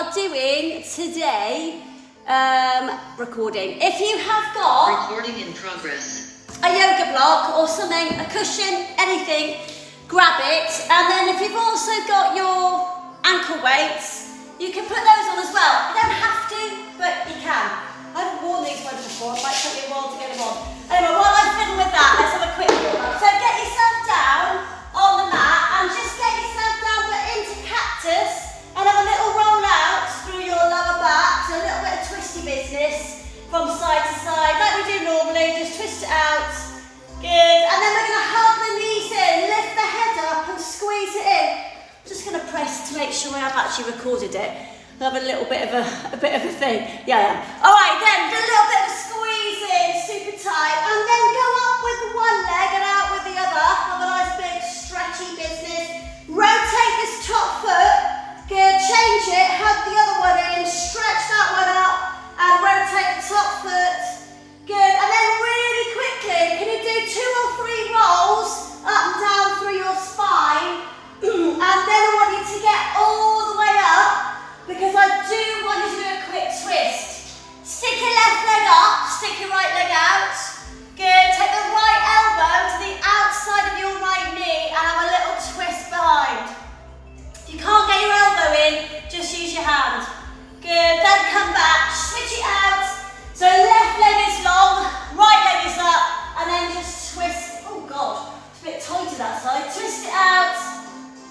are doing today, recording. If you have got recording in progress, a yoga block or something, a cushion, anything, grab it. And then if you've also got your ankle weights, you can put those on as well. You don't have to, but you can. I haven't worn these ones before, it might take me a while to get them on. Anyway, while I'm fiddling with that, let's have a quick warm up. So get yourself down on the mat and just get yourself down but into cactus and have a little roll out through your lower back. So a little bit of twisty business from side to side, like we do normally, just twist it out. Good, and then we're going to hug the knees in, lift the head up and squeeze it in. I'm just going to press to make sure I have actually recorded it. I'll have a little bit of a thing. Yeah. All right, then do a little bit of a squeeze in, super tight, and then go up with one leg and out with the other. Have a nice big stretchy business. Rotate this top foot. Good. Change it. Hug the other one in. Stretch that one up and rotate the top foot. Good. And then really quickly, can you do 2 or 3 rolls up and down through your spine? And then I want you to get all the way up, because I do want you to do a quick twist. Stick your left leg up, stick your right leg out. Good, take the right elbow to the outside of your right knee and have a little twist behind. If you can't get your elbow in, just use your hand. Good, then come back, switch it out. So left leg is long, right leg is up, and then just twist. Oh God, it's a bit tight to that side. Twist it out.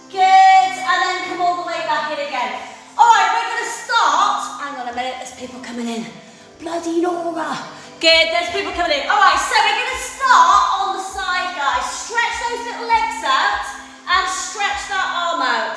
Good, and then come all the way back in again. All right, we're going to start. Hang on a minute, there's people coming in. Bloody Nora. Good, there's people coming in. All right, so we're going to start on the side, guys. Stretch those little legs out and stretch that arm out.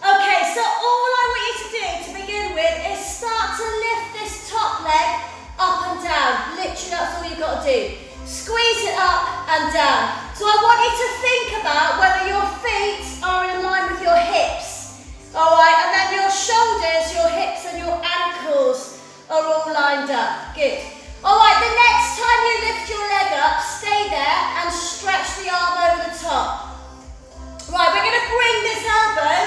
Okay, so all I want you to do to begin with is start to lift this top leg up and down. Literally, that's all you've got to do. Squeeze it up and down. So I want you to think about whether your feet are in line with your hips. All right, and then your shoulders, your hips and your ankles are all lined up. Good. All right, the next time you lift your leg up, stay there and stretch the arm over the top. Right, we're going to bring this elbow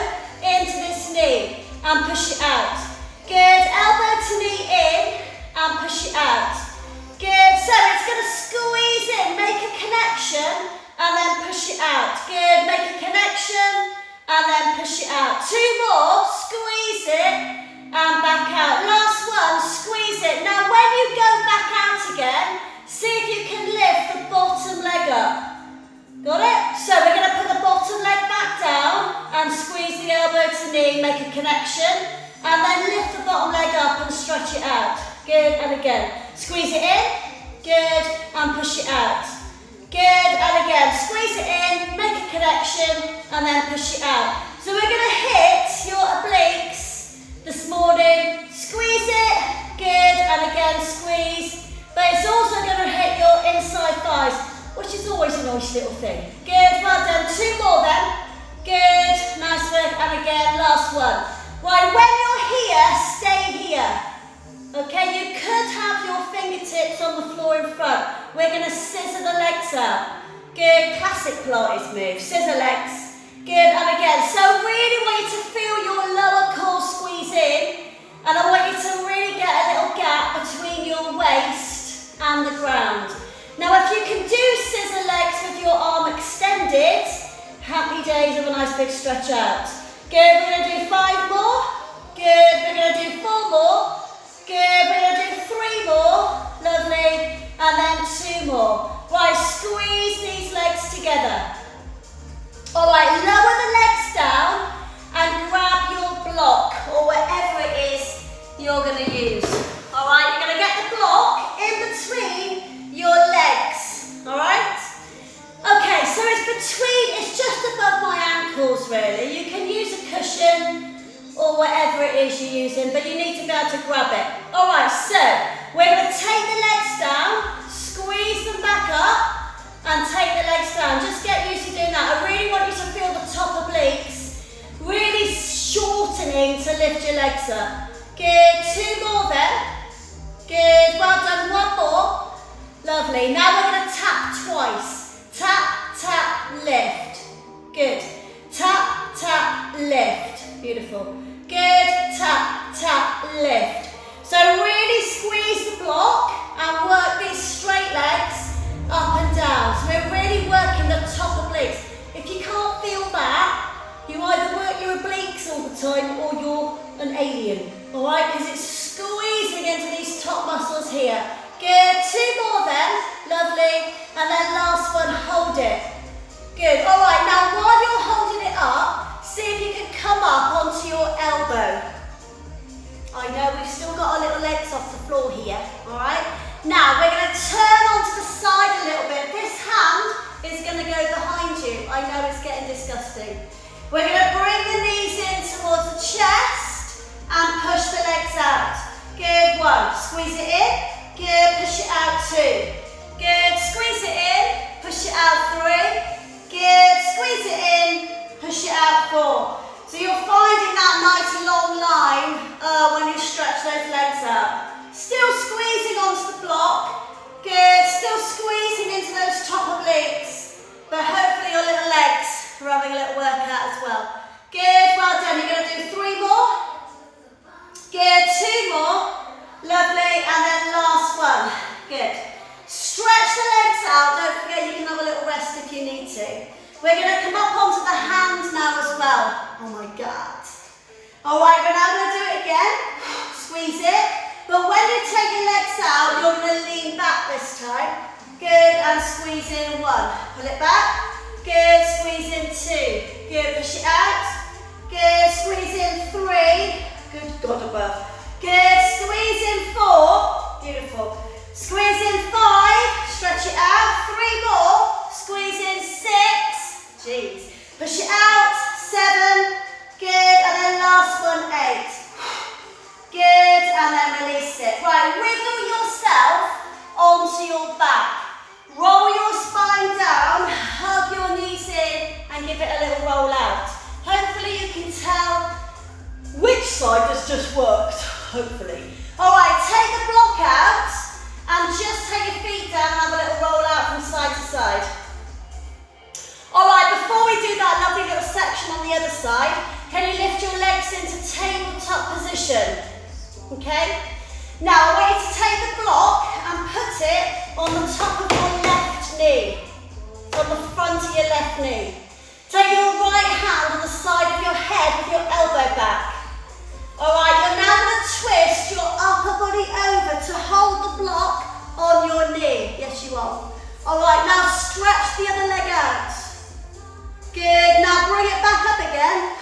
into this knee and push it out. Good, elbow to knee in and push it out. Good, so it's going to squeeze in, make a connection and then push it out. Good, make a connection and then push it out. 2 more, squeeze it and back out. Last one, squeeze it. Now when you go back out again, see if you can lift the bottom leg up. Got it? So we're going to put the bottom leg back down and squeeze the elbow to knee, make a connection, and then lift the bottom leg up and stretch it out. Good, and again. Squeeze it in, good, and push it out. Good, and again, squeeze it in, make a connection, and then push it out. So we're going to hit your obliques this morning. Squeeze it, good, and again squeeze. But it's also going to hit your inside thighs, which is always a nice little thing. Good, well done. 2 more then. Good, nice work, and again, last one. Right, when you're here, stay here. Okay, you could have your fingertips on the floor in front. We're going to scissor the legs out. Good, classic Pilates move. Scissor legs. Good, and again. So really want you to feel your lower core squeeze in. And I want you to really get a little gap between your waist and the ground. Now if you can do scissor legs with your arm extended, happy days of a nice big stretch out. Good, we're going to do 5 more. Good, we're going to do 4 more. Good, we're going to do 3 more, lovely, and then 2 more. Right, squeeze these legs together. All right, lower the legs down and grab your block or whatever it is you're going to use. All right, you're going to get the block in between your legs, all right? Okay, so it's just above my ankles really. You can use a cushion or whatever it is you're using, but you need to be able to grab it. All right, so we're going to take the legs down, squeeze them back up, and take the legs down. Just get used to doing that. I really want you to feel the top obliques really shortening to lift your legs up. Good, 2 more then. Good, well done, 1 more. Lovely, now we're going to tap twice. Tap, tap, lift. Good, tap, tap, lift. Beautiful. Good, tap, or you're an alien, all right? Because it's squeezing into these top muscles here. Good, 2 more then, lovely. And then last one, hold it. Good, all right, now while you're holding it up, see if you can come up onto your elbow. I know we've still got our little legs off the floor here, all right? Now we're going to turn onto the side a little bit. This hand is going to go behind you. I know it's getting disgusting. We're going to bring the knees in towards the chest and push the legs out. Good, 1, squeeze it in. Good, push it out, 2. Good, squeeze it in, push it out, 3. Good, squeeze it in, push it out, 4. So you're finding that nice long line when you stretch those legs out. Still squeezing onto the block. Good, still squeezing into those top obliques. But hopefully your little legs are having a little workout as well. Good, well done. You're going to do 3 more. Good, 2 more. Lovely, and then last one. Good. Stretch the legs out. Don't forget you can have a little rest if you need to. We're going to come up onto the hands now as well. Oh my God. All right, we're now going to do it again. Squeeze it. But when you take your legs out, you're going to lean back this time. Good, and squeeze in 1. Pull it back. Good, squeeze in 2. Good, push it out. Good, squeeze in 3. Good God above. Good, squeeze in 4. Beautiful. Squeeze in 5. Stretch it out. 3 more. Squeeze in 6. Jeez. Push it out. 7. Good, and then last one, 8. Good, and then release it. Right, wiggle yourself onto your back. Roll your spine down, hug your knees in, and give it a little roll out. Hopefully you can tell which side has just worked, hopefully. All right, take the block out, and just take your feet down and have a little roll out from side to side. All right, before we do that lovely little section on the other side, can you lift your legs into tabletop position? Okay? Now I want you to take the block and put it on the top of your left knee, on the front of your left knee. Take your right hand on the side of your head with your elbow back. Alright, you're now going to twist your upper body over to hold the block on your knee. Yes, you are. Alright, now stretch the other leg out. Good, now bring it back up again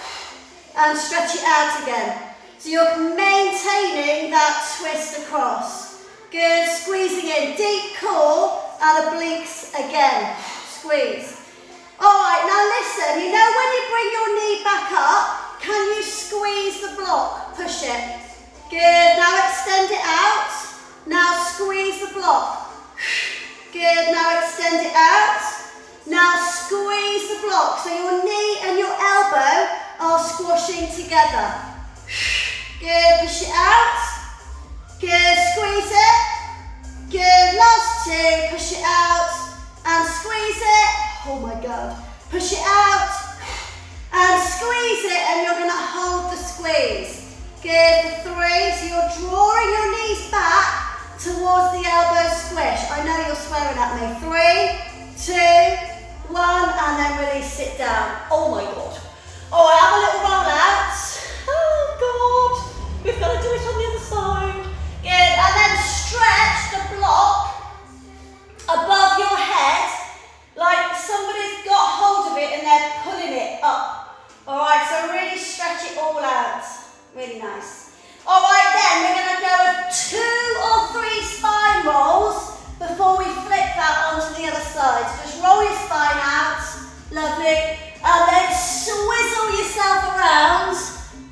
and stretch it out again. So you're maintaining that twist across. Good, squeezing in, deep core and obliques again. Squeeze. All right, now listen, you know when you bring your knee back up, can you squeeze the block? Push it. Good, now extend it out. Now squeeze the block. Good, now extend it out. Now squeeze the block. So your knee and your elbow are squashing together. Good, push it out. Good, squeeze it. Good, last 2, push it out and squeeze it. Oh my God. Push it out and squeeze it, and you're going to hold the squeeze. Good, for 3, so you're drawing your knees back towards the elbow squish. I know you're swearing at me. 3, 2, 1, and then release it down. Oh my God. All right, have a little roll out. Oh God, we've got to do it on the other side. Good, and then stretch the block above your head like somebody's got hold of it and they're pulling it up. All right, so really stretch it all out. Really nice. All right, then we're going to go with 2 or 3 spine rolls before we flip that onto the other side. So just roll your spine out. Lovely. And then swizzle yourself around,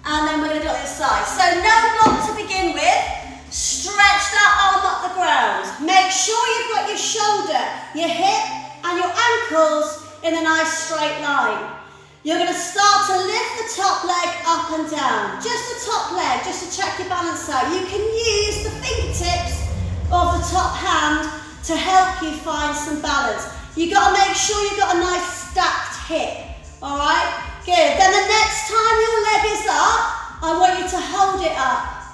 and then we're going to do it on the other side. So no block to begin with. Stretch that arm up the ground. Make sure you've got your shoulder, your hip, and your ankles in a nice straight line. You're going to start to lift the top leg up and down. Just the top leg, just to check your balance out. You can use the fingertips of the top hand to help you find some balance. You've got to make sure you've got a nice stacked hip. All right, good. Then the next time your leg is up, I want you to hold it up.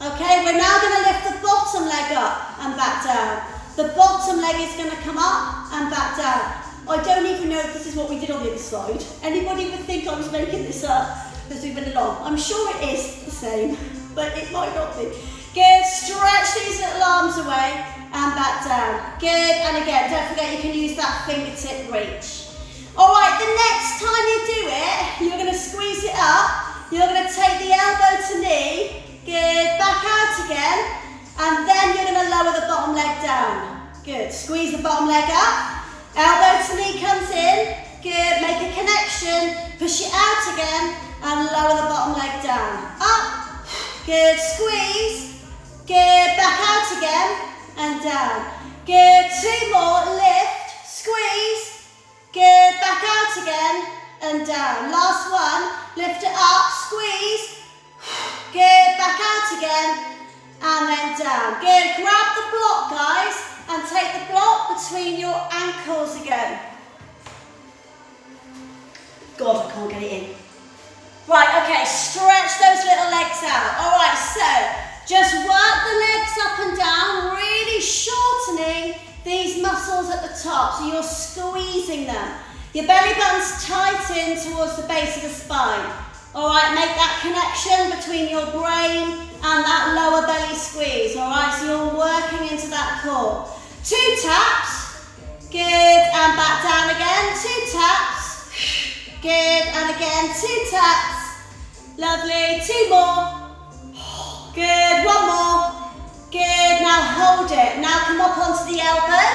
Okay, we're now going to lift the bottom leg up and back down. The bottom leg is going to come up and back down. I don't even know if this is what we did on the other side. Anybody would think I was making this up? as we went along. I'm sure it is the same, but it might not be. Good, stretch these little arms away and back down. Good, and again, don't forget you can use that fingertip reach. All right, the next time you do it, you're gonna squeeze it up. You're gonna take the elbow to knee. Good, back out again. And then you're gonna lower the bottom leg down. Good, squeeze the bottom leg up. Elbow to knee comes in. Good, make a connection. Push it out again and lower the bottom leg down. Up. Good, squeeze. Good, back out again and down. Good, 2 more, lift, squeeze. Good, back out again and down. Last one, lift it up, squeeze. Good, back out again and then down. Good, grab the block guys and take the block between your ankles again. God, I can't get it in. Right, okay, stretch those little legs out. All right, so just work the legs up and down, really shortening these muscles at the top, so you're squeezing them. Your belly button's tight in towards the base of the spine. All right, make that connection between your brain and that lower belly squeeze, all right? So you're working into that core. 2 taps, good, and back down again, 2 taps, good, and again, 2 taps, lovely, 2 more. Good, 1 more. Good, now hold it. Now come up onto the elbow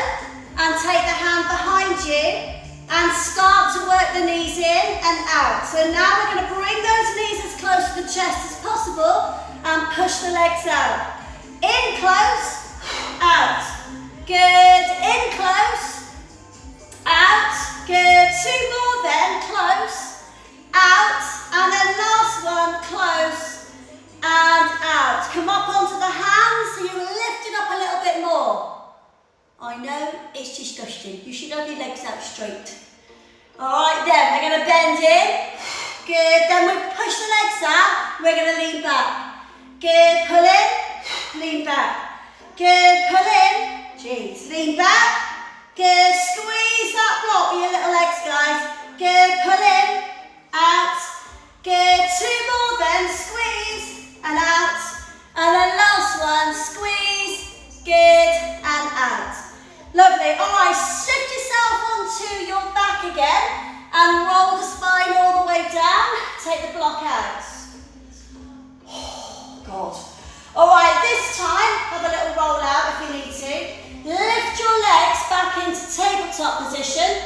and take the hand behind you and start to work the knees in and out. So now we're going to bring those knees as close to the chest as possible and push the legs out. In close, out. Good, in close, out. Good, 2 more then, close, out. And then last one, close. And out. Come up onto the hands so you lift it up a little bit more. I know it's disgusting. You should have your legs out straight. Alright then, we're going to bend in. Good, then we push the legs out. We're going to lean back. Good, pull in, lean back. Good, pull in. Jeez, lean back. Good, squeeze that block with your little legs guys. Good, pull in, out. Good, 2 more then, squeeze. And out, and then last one, squeeze, good, and out. Lovely, all right, shift yourself onto your back again and roll the spine all the way down, take the block out. Oh, God. All right, this time, have a little roll out if you need to. Lift your legs back into tabletop position.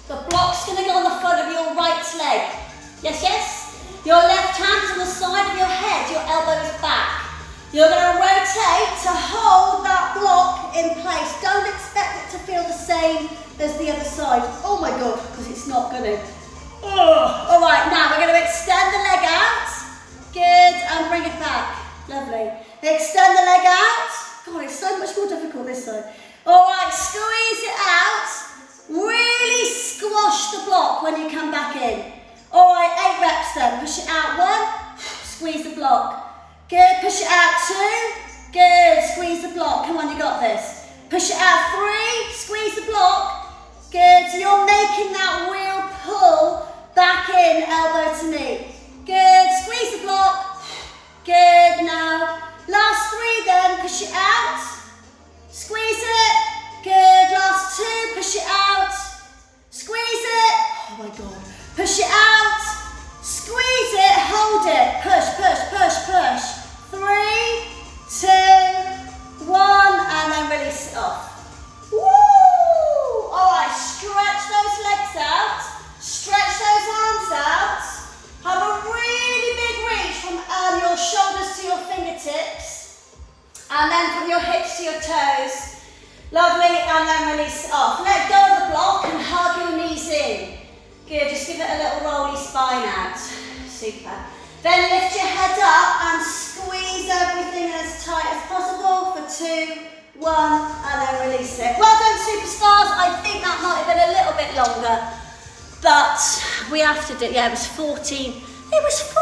The block's gonna go on the front of your right leg. Yes, yes? Your left hand's on the side of your head, your elbows back. You're going to rotate to hold that block in place. Don't expect it to feel the same as the other side. Oh my God, because it's not going to. All right, now we're going to extend the leg out. Good, and bring it back. Lovely. Extend the leg out. God, it's so much more difficult this side. All right, squeeze it out. Really squash the block when you come back in. All right, 8 reps then. Push it out, 1, squeeze the block. Good, push it out, 2, good, squeeze the block. Come on, you got this. Push it out, 3, squeeze the block. Good, so you're making that real pull back in, elbow to knee. Good, squeeze the block. Good, now, last 3 then, push it out. Squeeze it. Good, last 2, push it out. Squeeze it. Oh my God. Push it out, squeeze it, hold it, push, push, push, push. 3, 2, 1, and then release it off. Woo! All right, stretch those legs out, stretch those arms out. Have a really big reach from your shoulders to your fingertips, and then from your hips to your toes. Lovely, and then release it off. Let go of the block and hug your knees in. Good, just give it a little rolly spine out. Super. Then lift your head up and squeeze everything as tight as possible for 2, 1, and then release it. Well done, superstars. I think that might have been a little bit longer, but we have to do, yeah, it was 14. It was